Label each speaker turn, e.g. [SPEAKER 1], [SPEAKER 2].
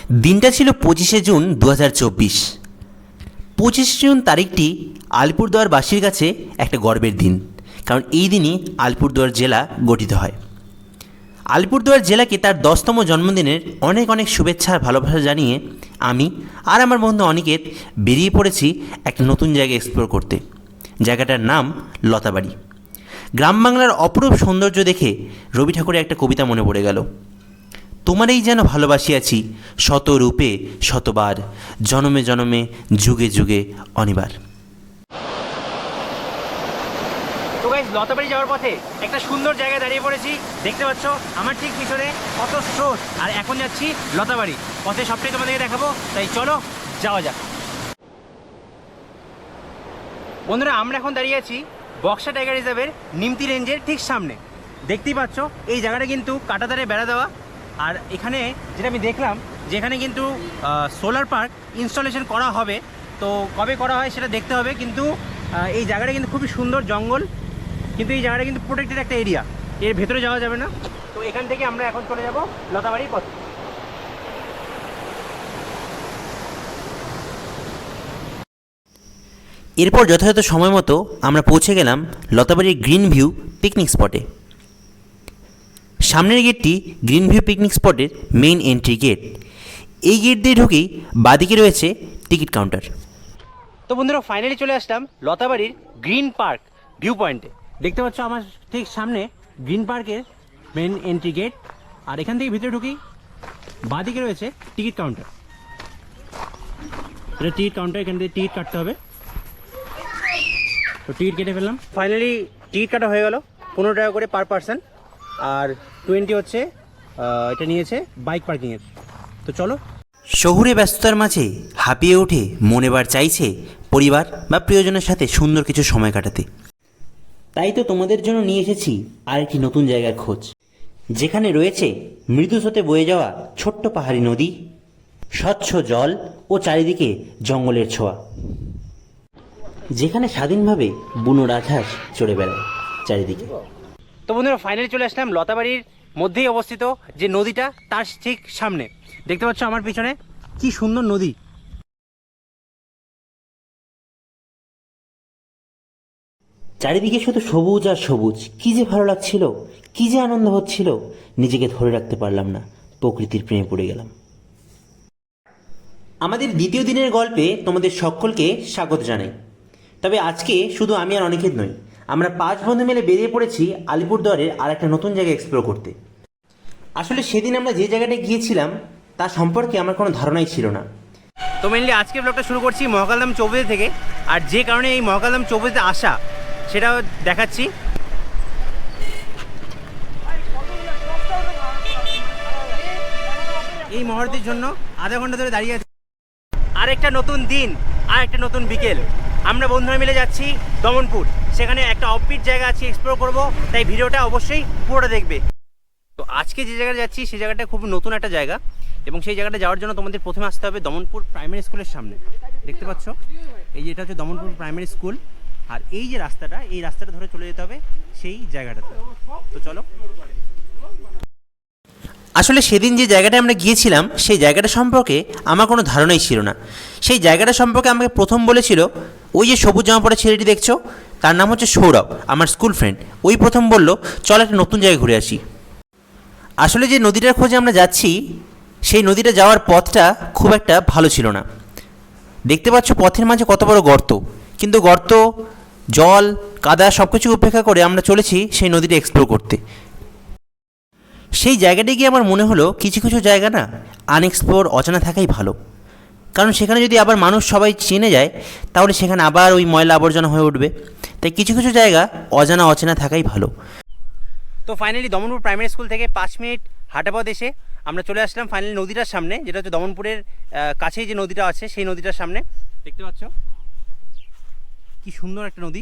[SPEAKER 1] দিনটা ছিল 25শে June 2024। 25শে June তারিখটি আলিপুরদুয়ারবাসীর কাছে একটা গর্বের দিন, কারণ এই দিনই আলিপুরদুয়ার জেলা গঠিত হয়। আলিপুরদুয়ার জেলাকে তার 10তম জন্মদিনের অনেক অনেক শুভেচ্ছা আর ভালোবাসা জানিয়ে আমি আর আমার বন্ধু অনিকেত বেরিয়ে পড়েছি একটা নতুন জায়গা এক্সপ্লোর করতে। জায়গাটার নাম লতাবাড়ি। গ্রাম বাংলার অপরূপ সৌন্দর্য দেখে রবি ঠাকুরের একটা কবিতা মনে পড়ে গেল। তোমারই যেন ভালোবাসিয়াছি শত রূপে শতবার, জনমে জনমে যুগে যুগে অনিবার।
[SPEAKER 2] তো গাইস, লতাবাড়ি যাওয়ার পথে একটা সুন্দর জায়গায় দাঁড়িয়ে পড়েছি। দেখতে পাচ্ছ আমার ঠিক পিছনে কত স্রোত, আর এখন যাচ্ছি লতাবাড়ি। পথে সবটাই তোমাদেরকে দেখাবো, তাই চলো যাওয়া যাক। বন্ধুরা, আমরা এখন দাঁড়িয়ে আছি বক্সা টাইগার রিজার্ভের নিমতি রেঞ্জের ঠিক সামনে। দেখতেই পাচ্ছ এই জায়গাটা কিন্তু কাঁটাতারে বেড়া দেওয়া, আর এখানে যেটা আমি দেখলাম যে এখানে কিন্তু সোলার পার্ক ইনস্টলেশন করা হবে। তো কবে করা হয় সেটা দেখতে হবে, কিন্তু এই জায়গাটা কিন্তু খুবই সুন্দর জঙ্গল, কিন্তু এই জায়গাটা কিন্তু প্রোটেক্টেড একটা এরিয়া, এর ভেতরে যাওয়া যাবে না। তো এখান থেকে আমরা এখন চলে যাব লতাবাড়ির পথে।
[SPEAKER 1] এরপর যথাযথ সময় মতো আমরা পৌঁছে গেলাম লতাবাড়ির গ্রিন ভিউ পিকনিক স্পটে। সামনের গেটটি গ্রিন ভিউ পিকনিক স্পটের মেইন এন্ট্রি গেট। এই গেট দিয়ে ঢুকেই বাদিকে রয়েছে টিকিট কাউন্টার।
[SPEAKER 2] তো বন্ধুরা, ফাইনালি চলে আসলাম লতাবাড়ির গ্রিন পার্ক ভিউ পয়েন্টে। দেখতে পাচ্ছ আমার ঠিক সামনে গ্রিন পার্কের মেন এন্ট্রি গেট, আর এখান থেকে ভিতরে ঢুকি বাদিকে রয়েছে টিকিট কাউন্টার। এটা টিকিট কাউন্টার, এখান থেকে টিকিট কাটতে হবে। তো টিকিট কেটে ফেললাম। ফাইনালি টিকিট কাটা হয়ে গেল, 15 টাকা করে পার পারসন, আর 20 হচ্ছে এটা নিয়েছে বাইক পার্কিংয়ের। তো চলো।
[SPEAKER 1] শহুরে ব্যস্ততার মাঝে হাঁপিয়ে উঠে মন এবার চাইছে পরিবার বা প্রিয়জনের সাথে সুন্দর কিছু সময় কাটাতে। তাই তো তোমাদের জন্য নিয়ে এসেছি আরেকটি নতুন জায়গার খোঁজ, যেখানে রয়েছে মৃদু স্রোতে বয়ে যাওয়া ছোট্ট পাহাড়ি নদী, স্বচ্ছ জল ও চারিদিকে জঙ্গলের ছোঁয়া, যেখানে স্বাধীনভাবে বুনো রাজহাঁস চড়ে বেড়ায় চারিদিকে।
[SPEAKER 2] তো বন্ধুরা, ফাইনালি চলে আসলাম লতাবাড়ির মধ্যেই অবস্থিত যে নদীটা, তার ঠিক সামনে। দেখতে পাচ্ছ আমার পিছনে কি সুন্দর নদী।
[SPEAKER 1] চারিদিকে শুধু সবুজ আর সবুজ, কি যে ভালো লাগছিল, কি যে আনন্দ হচ্ছিল, নিজেকে ধরে রাখতে পারলাম না, প্রকৃতির প্রেমে পড়ে গেলাম। আমাদের দ্বিতীয় দিনের গল্পে তোমাদের সকলকে স্বাগত জানাই। তবে আজকে শুধু আমি আর অনিকেত নই, আমরা 5 বন্ধু মিলে বেরিয়ে পড়েছি আলিপুরদুয়ারের আর একটা নতুন জায়গা এক্সপ্লোর করতে। আসলে সেদিন আমরা যে জায়গাটায় গিয়েছিলাম তার সম্পর্কে আমার কোনো ধারণাই ছিল না।
[SPEAKER 2] তো মেনলি আজকের ব্লগটা শুরু করছি মহাকালধাম চৌপতি থেকে, আর যে কারণে এই মহাকালধাম চৌপতিতে আসা সেটাও দেখাচ্ছি। এই মহরতির জন্য আধা ঘন্টা ধরে দাঁড়িয়ে আছি। আর একটা নতুন দিন, আর একটা নতুন বিকেল, আমরা বন্ধুরা মিলে যাচ্ছি দমনপুর। সেখানে একটা অফবিট জায়গা আছে, এক্সপ্লোর করব, তাই ভিডিওটা অবশ্যই পুরোটা দেখবে। তো আজকে যে জায়গাটা যাচ্ছি সেই জায়গাটা খুব নতুন একটা জায়গা, এবং সেই জায়গাটা যাওয়ার জন্য তোমাদের প্রথমে আসতে হবে দমনপুর প্রাইমারি স্কুলের সামনে। দেখতে পাচ্ছ এই যে এটা হচ্ছে দমনপুর প্রাইমারি স্কুল, আর এই যে রাস্তাটা, এই রাস্তাটা ধরে চলে যেতে হবে সেই জায়গাটাতে। তো চলো।
[SPEAKER 1] আসলে সেদিন যে জায়গাটায় আমরা গিয়েছিলাম সেই জায়গাটা সম্পর্কে আমার কোনো ধারণাই ছিল না। সেই জায়গাটা সম্পর্কে আমাকে প্রথম বলেছিল ওই যে সবুজ জামা পরা ছেলেটি দেখছো, তার নাম হচ্ছে সৌরভ, আমার স্কুল ফ্রেন্ড। ওই প্রথম বলল চল একটা নতুন জায়গায় ঘুরে আসি। আসলে যে নদীটার খোঁজে আমরা যাচ্ছি সেই নদীটা যাওয়ার পথটা খুব একটা ভালো ছিল না। দেখতে পাচ্ছ পথের মাঝে কত বড় গর্ত, কিন্তু গর্ত, জল, কাদা সব কিছু উপেক্ষা করে আমরা চলেছি সেই নদীটা এক্সপ্লোর করতে। সেই জায়গাটি গিয়ে আমার মনে হলো কিছু কিছু জায়গা না আনএক্সপ্লোর, অজানা থাকাই ভালো। কারণ সেখানে যদি আবার মানুষ সবাই চিনে যায় তাহলে সেখানে আবার ওই ময়লা আবর্জনা হয়ে উঠবে। তাই কিছু কিছু জায়গা অজানা অচেনা থাকাই ভালো।
[SPEAKER 2] তো ফাইনালি দমনপুর প্রাইমারি স্কুল থেকে 5 মিনিট হাঁটা পথ এসে আমরা চলে আসলাম ফাইনালি নদীটার সামনে, যেটা হচ্ছে দমনপুরের কাছেই যে নদীটা আছে সেই নদীটার সামনে। দেখতে পাচ্ছ কি সুন্দর একটা নদী।